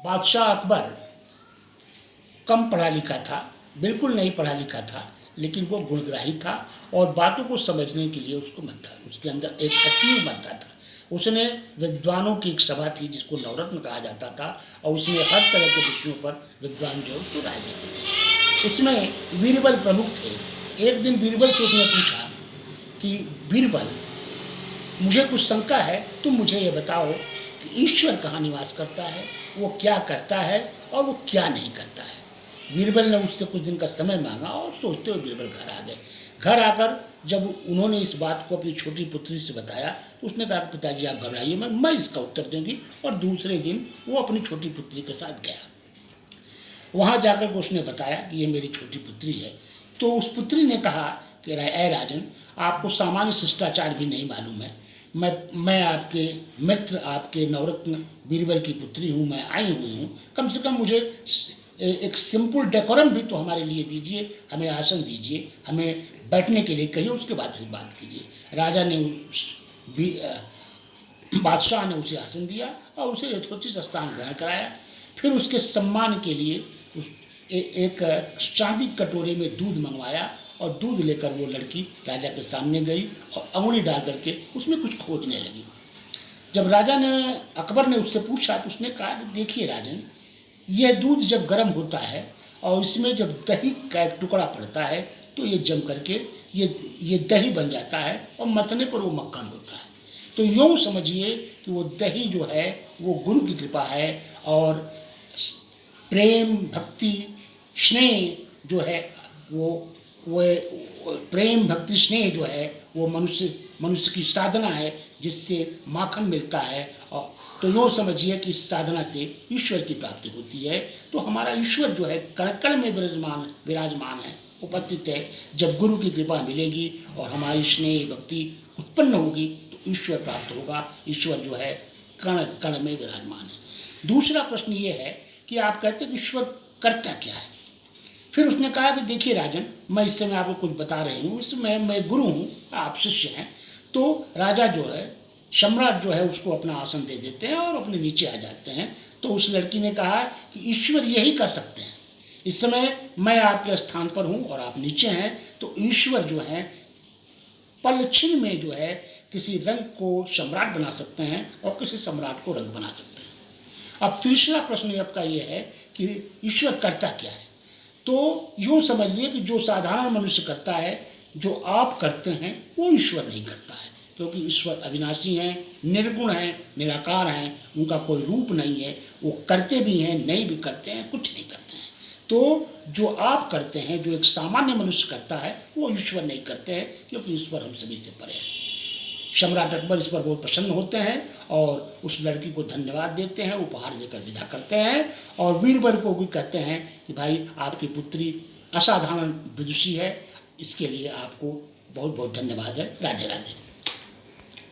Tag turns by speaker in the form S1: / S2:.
S1: बादशाह अकबर कम पढ़ा लिखा था, बिल्कुल नहीं पढ़ा लिखा था, लेकिन वो गुणग्राही था और बातों को समझने के लिए उसको मत था, उसके अंदर एक अतीव मत था। उसने विद्वानों की एक सभा थी जिसको नवरत्न कहा जाता था और उसमें हर तरह के विषयों पर विद्वान जो है उसको राय देते थे। उसमें बीरबल प्रमुख थे। एक दिन बीरबल से उसने पूछा कि बीरबल, मुझे कुछ शंका है, तुम मुझे ये बताओ कि ईश्वर कहाँ निवास करता है, वो क्या करता है और वो क्या नहीं करता है। बीरबल ने उससे कुछ दिन का समय मांगा और सोचते हुए बीरबल घर आ गए। घर आकर जब उन्होंने इस बात को अपनी छोटी पुत्री से बताया तो उसने कहा, पिताजी आप घबराइए मत, मैं इसका उत्तर दूंगी। और दूसरे दिन वो अपनी छोटी पुत्री के साथ गया। वहाँ जाकर के उसने बताया कि ये मेरी छोटी पुत्री है। तो उस पुत्री ने कहा कि ऐ राजन, आपको सामान्य शिष्टाचार भी नहीं मालूम है। मैं आपके मित्र, आपके नवरत्न बीरबल की पुत्री हूँ, मैं आई हुई हूँ। कम से कम मुझे एक सिंपल डेकोरम भी तो हमारे लिए दीजिए, हमें आसन दीजिए, हमें बैठने के लिए कहिए, उसके बाद फिर बात कीजिए। राजा ने बादशाह ने उसे आसन दिया और उसे यथोचित स्थान ग्रहण कराया। फिर उसके सम्मान के लिए एक चांदी कटोरे में दूध मंगवाया और दूध लेकर वो लड़की राजा के सामने गई और अंगुली डाल करके उसमें कुछ खोदने लगी। जब राजा ने अकबर ने उससे पूछा तो उसने कहा कि देखिए राजन, यह दूध जब गर्म होता है और इसमें जब दही का एक टुकड़ा पड़ता है तो ये जम करके ये दही बन जाता है और मतने पर वो मक्खन होता है। तो यूँ समझिए कि वो दही जो है वो गुरु की कृपा है और प्रेम, भक्ति, स्नेह जो है वो प्रेम, भक्ति, स्नेह जो है वो मनुष्य की साधना है जिससे माखन मिलता है। और तो यूँ समझिए कि इस साधना से ईश्वर की प्राप्ति होती है। तो हमारा ईश्वर जो है कण कण में विराजमान है, उपस्थित है। जब गुरु की कृपा मिलेगी और हमारी स्नेह भक्ति उत्पन्न होगी तो ईश्वर प्राप्त होगा। ईश्वर जो है कण कण में विराजमान है। दूसरा प्रश्न ये है कि आप कहते हैं कि ईश्वर करता क्या है। फिर उसने कहा कि देखिए राजन, मैं इस समय आपको कुछ बता रही हूँ, इसमें मैं गुरु हूँ, आप शिष्य हैं। तो राजा जो है, सम्राट जो है, उसको अपना आसन दे देते हैं और अपने नीचे आ जाते हैं। तो उस लड़की ने कहा कि ईश्वर यही कर सकते हैं। इस समय मैं आपके स्थान पर हूँ और आप नीचे हैं, तो ईश्वर जो है पलछिन में जो है किसी रंग को सम्राट बना सकते हैं और किसी सम्राट को रंग बना सकते हैं। अब तीसरा प्रश्न आपका ये है कि ईश्वर करता क्या है। तो यूँ समझ लिए कि जो साधारण मनुष्य करता है, जो आप करते हैं, वो ईश्वर नहीं करता है, क्योंकि ईश्वर अविनाशी हैं, निर्गुण हैं, निराकार हैं, उनका कोई रूप नहीं है। वो करते भी हैं, नहीं भी करते हैं, कुछ नहीं करते हैं। तो जो आप करते हैं, जो एक सामान्य मनुष्य करता है, वो ईश्वर नहीं करते हैं, क्योंकि ईश्वर हम सभी से परे है। सम्राट अकबर इस पर बहुत प्रसन्न होते हैं और उस लड़की को धन्यवाद देते हैं, उपहार देकर विदा करते हैं और बीरबल को भी कहते हैं कि भाई आपकी पुत्री असाधारण विदुषी है, इसके लिए आपको बहुत बहुत धन्यवाद है। राधे राधे।